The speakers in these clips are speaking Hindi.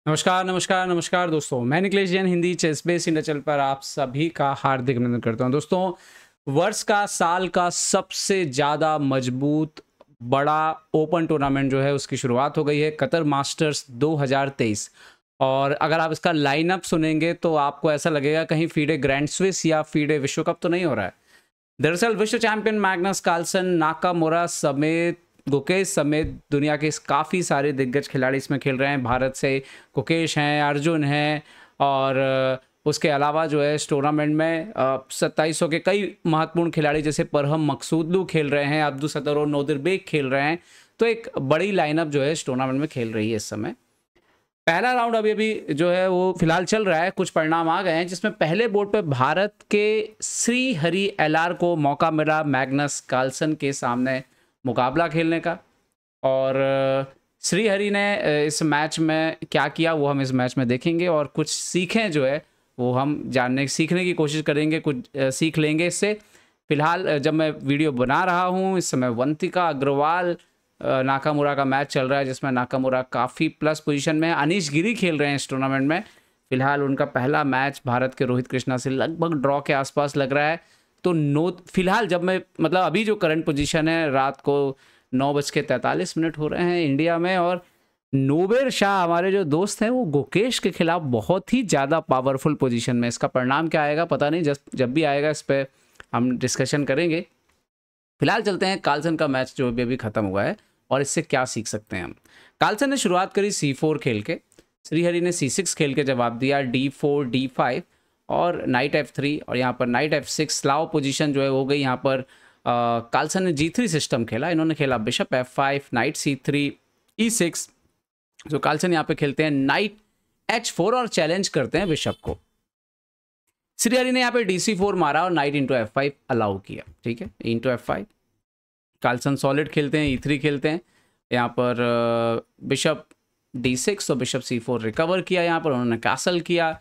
नमस्कार, नमस्कार, नमस्कार दोस्तों। मैं Nikhilesh Jain Hindi chess base India channel पर आप सभी का हार्दिक अभिनंदन करता हूं। दोस्तों, वर्ष का साल का सबसे ज़्यादा मजबूत बड़ा ओपन टूर्नामेंट जो है उसकी शुरुआत हो गई है, कतर मास्टर्स 2023। और अगर आप इसका लाइनअप सुनेंगे तो आपको ऐसा लगेगा कहीं फीडे ग्रैंड स्विस या फीडे विश्व कप तो नहीं हो रहा है। दरअसल विश्व चैंपियन मैग्नस कार्लसन, नाकामुरा समेत, गुकेश समेत दुनिया के काफ़ी सारे दिग्गज खिलाड़ी इसमें खेल रहे हैं। भारत से गुकेश हैं, अर्जुन हैं और उसके अलावा जो है इस टूर्नामेंट में 2700 के कई महत्वपूर्ण खिलाड़ी जैसे परहम मकसूदलू खेल रहे हैं, अब्दुल सत्तर और नोदिर बेग खेल रहे हैं। तो एक बड़ी लाइनअप जो है इस टूर्नामेंट में खेल रही है इस समय। पहला राउंड अभी अभी जो है वो फिलहाल चल रहा है, कुछ परिणाम आ गए हैं जिसमें पहले बोर्ड पे भारत के श्री हरि एलआर को मौका मिला मैग्नस कार्लसन के सामने मुकाबला खेलने का। और श्री हरि ने इस मैच में क्या किया वो हम इस मैच में देखेंगे और कुछ सीखें जो है वो हम सीखने की कोशिश करेंगे, कुछ सीख लेंगे इससे। फिलहाल जब मैं वीडियो बना रहा हूँ इस समय वंतिका अग्रवाल नाकामुरा का मैच चल रहा है जिसमें नाकामुरा काफ़ी प्लस पोजीशन में है। अनीश गिरी खेल रहे हैं इस टूर्नामेंट में। फिलहाल उनका पहला मैच भारत के रोहित कृष्णा से लगभग ड्रॉ के आसपास लग रहा है। तो फिलहाल जब मैं अभी जो करंट पोजीशन है, रात को 9:43 हो रहे हैं इंडिया में, और नोबेर शाह हमारे जो दोस्त हैं वो गुकेश के खिलाफ बहुत ही ज़्यादा पावरफुल पोजीशन में। इसका परिणाम क्या आएगा पता नहीं, जब भी आएगा इस पर हम डिस्कशन करेंगे। फिलहाल चलते हैं कार्लसन का मैच जो अभी ख़त्म हुआ है और इससे क्या सीख सकते हैं हम। कार्लसन ने शुरुआत करी C4 खेल के, श्रीहरि ने C6 खेल के जवाब दिया, D4 D5 और नाइट F3 और यहाँ पर नाइट F6 स्लाव पोजीशन जो है हो गई। यहाँ पर कार्लसन ने G3 सिस्टम खेला, इन्होंने खेला bishop F5, night C3 E6। जो कार्लसन यहाँ पे खेलते हैं नाइट H4 और चैलेंज करते हैं बिशप को। श्रीहरि ने यहाँ पे DC4 मारा और नाइट इंटू F5 अलाउ किया। ठीक है, इंटू F5। कार्लसन सॉलिड खेलते हैं, E3 खेलते हैं। यहाँ पर बिशप D6 और बिशप C4 रिकवर किया, यहाँ पर उन्होंने कैसल किया।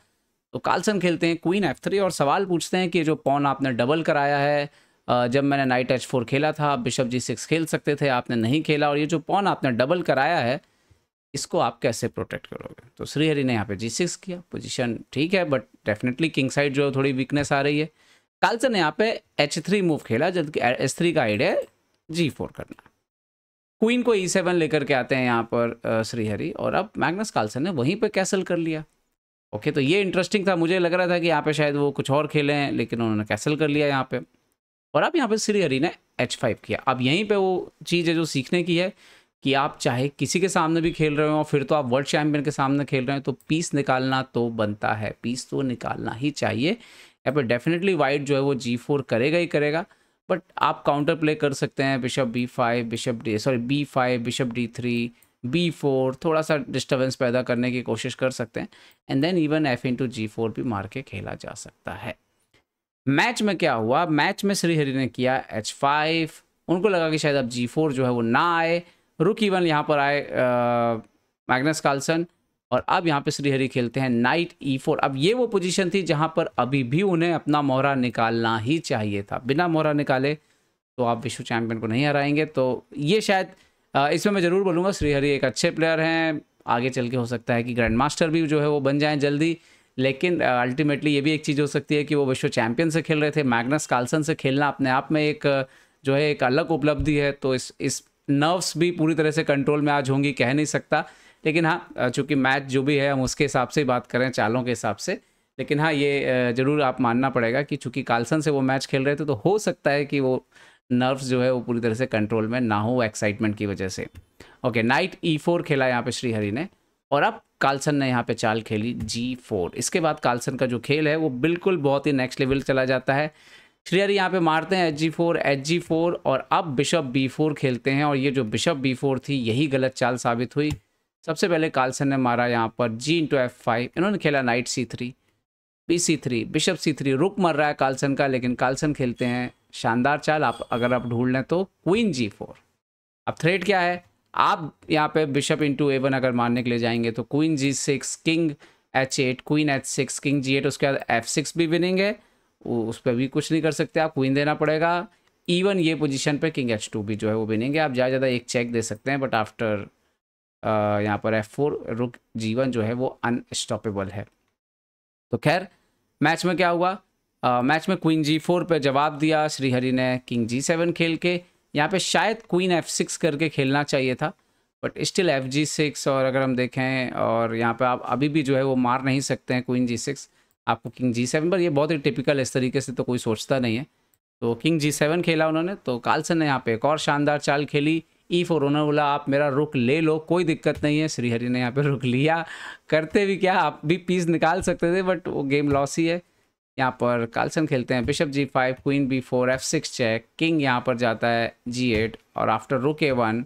तो कार्लसन खेलते हैं क्वीन F3 और सवाल पूछते हैं कि जो पॉन आपने डबल कराया है, जब मैंने नाइट H4 खेला था बिशप G6 खेल सकते थे, आपने नहीं खेला, और ये जो पॉन आपने डबल कराया है इसको आप कैसे प्रोटेक्ट करोगे। तो श्रीहरि ने यहाँ पे G6 किया। पोजीशन ठीक है बट डेफिनेटली किंग साइड जो है थोड़ी वीकनेस आ रही है। कार्लसन ने यहाँ पे H3 मूव खेला, जबकि H3 का आइडिया है G4 करना। क्वीन को E7 लेकर के आते हैं यहाँ पर श्रीहरि, और अब मैग्नस कार्लसन ने वहीं पे कैसल कर लिया। ओके, तो ये इंटरेस्टिंग था। मुझे लग रहा था कि यहाँ पे शायद वो कुछ और खेलें, लेकिन उन्होंने कैसल कर लिया यहाँ पे। और अब यहाँ पे श्रीहरि ने H5 किया। अब यहीं पे वो चीज़ है जो सीखने की है कि आप चाहे किसी के सामने भी खेल रहे हो, फिर तो आप वर्ल्ड चैंपियन के सामने खेल रहे हैं, तो पीस निकालना तो बनता है, पीस तो निकालना ही चाहिए। यहाँ पर डेफिनेटली वाइट जो है वो G4 करेगा ही करेगा, बट आप काउंटर प्ले कर सकते हैं bishop B5, B5, bishop D3, B4, थोड़ा सा डिस्टर्बेंस पैदा करने की कोशिश कर सकते हैं। एंड देन इवन F/G4 भी मार के खेला जा सकता है। मैच में क्या हुआ, मैच में श्रीहरि ने किया H5, उनको लगा कि शायद अब G4 जो है वो ना आए, रुक इवन यहाँ पर आए मैग्नस कार्लसन, और अब यहाँ पे श्रीहरि खेलते हैं नाइट E4। अब ये वो पोजीशन थी जहाँ पर अभी भी उन्हें अपना मोहरा निकालना ही चाहिए था। बिना मोहरा निकाले तो आप विश्व चैंपियन को नहीं हराएंगे। तो ये शायद इसमें मैं ज़रूर बोलूँगा श्रीहरि एक अच्छे प्लेयर हैं, आगे चल के हो सकता है कि ग्रैंड मास्टर भी जो है वो बन जाएँ जल्दी। लेकिन अल्टीमेटली ये भी एक चीज़ हो सकती है कि वो विश्व चैंपियन से खेल रहे थे। मैग्नस कार्लसन से खेलना अपने आप में एक जो है एक अलग उपलब्धि है। तो इस नर्व्स भी पूरी तरह से कंट्रोल में आज होंगी कह नहीं सकता, लेकिन हाँ चूँकि मैच जो भी है हम उसके हिसाब से ही बात करें, चालों के हिसाब से। लेकिन हाँ ये ज़रूर आप मानना पड़ेगा कि चूँकि कार्लसन से वो मैच खेल रहे थे तो हो सकता है कि वो नर्व्स जो है वो पूरी तरह से कंट्रोल में ना हो एक्साइटमेंट की वजह से। ओके, नाइट E4 खेला यहाँ पे श्रीहरि ने, और अब कार्लसन ने यहाँ पे चाल खेली G4। इसके बाद कार्लसन का जो खेल है वो बिल्कुल बहुत ही नेक्स्ट लेवल चला जाता है। श्रीहरि यहाँ पे मारते हैं H4, और अब बिशप B4 खेलते हैं, और ये जो बिशप B4 थी यही गलत चाल साबित हुई। सबसे पहले कार्लसन ने मारा यहाँ पर G/F5, इन्होंने खेला night C3, BC3, bishop C3, रुक मर रहा है कार्लसन का, लेकिन कार्लसन खेलते हैं शानदार चाल। आप अगर आप ढूंढ लें तो क्वीन G4। अब थ्रेट क्या है, आप यहाँ पे बिशप A1 अगर मारने के लिए जाएंगे तो queen G6, king H8, queen H6, king G8, उसके बाद F6 भी विनिंग है, उस पर भी कुछ नहीं कर सकते, आप क्वीन देना पड़ेगा। इवन ये पोजीशन पे किंग H2 भी जो है वो विनिंग है। आप ज़्यादा एक चेक दे सकते हैं, बट आफ्टर यहाँ पर F4 रुक G1 जो है वो अनस्टॉपेबल है। तो खैर मैच में क्या हुआ, मैच में क्वीन G4 पे जवाब दिया श्रीहरि ने किंग G7 खेल के। यहाँ पे शायद क्वीन F6 करके खेलना चाहिए था, बट स्टिल FG6, और अगर हम देखें और यहाँ पे आप अभी भी जो है वो मार नहीं सकते हैं क्वीन G6, आपको किंग G7 पर, ये बहुत ही टिपिकल, इस तरीके से तो कोई सोचता नहीं है। तो किंग G7 खेला उन्होंने, तो कार्लसन ने यहाँ पे एक और शानदार चाल खेली E4। उन्होंने बोला आप मेरा रुक ले लो, कोई दिक्कत नहीं है। श्रीहरि ने यहाँ पे रुक लिया, करते भी क्या, आप भी पीस निकाल सकते थे, बट वो गेम लॉस ही है। यहाँ पर कार्लसन खेलते हैं bishop G5, queen B4, F6 check, king यहाँ पर जाता है G8, और आफ्टर रुक A1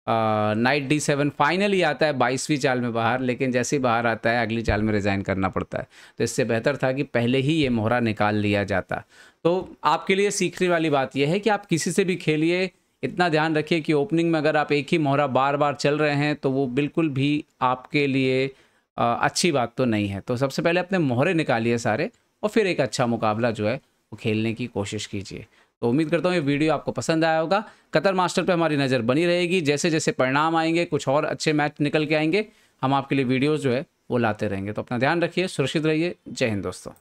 नाइट D7 फाइनली आता है 22वीं चाल में बाहर, लेकिन जैसे ही बाहर आता है अगली चाल में रिज़ाइन करना पड़ता है। तो इससे बेहतर था कि पहले ही ये मोहरा निकाल लिया जाता। तो आपके लिए सीखने वाली बात यह है कि आप किसी से भी खेलिए, इतना ध्यान रखिए कि ओपनिंग में अगर आप एक ही मोहरा बार बार चल रहे हैं तो वो बिल्कुल भी आपके लिए अच्छी बात तो नहीं है। तो सबसे पहले अपने मोहरे निकालिए सारे, और फिर एक अच्छा मुकाबला जो है वो खेलने की कोशिश कीजिए। तो उम्मीद करता हूँ ये वीडियो आपको पसंद आया होगा। कतर मास्टर पे हमारी नज़र बनी रहेगी, जैसे जैसे परिणाम आएंगे, कुछ और अच्छे मैच निकल के आएंगे, हम आपके लिए वीडियोज़ जो है वो लाते रहेंगे। तो अपना ध्यान रखिए, सुरक्षित रहिए। जय हिंद दोस्तों।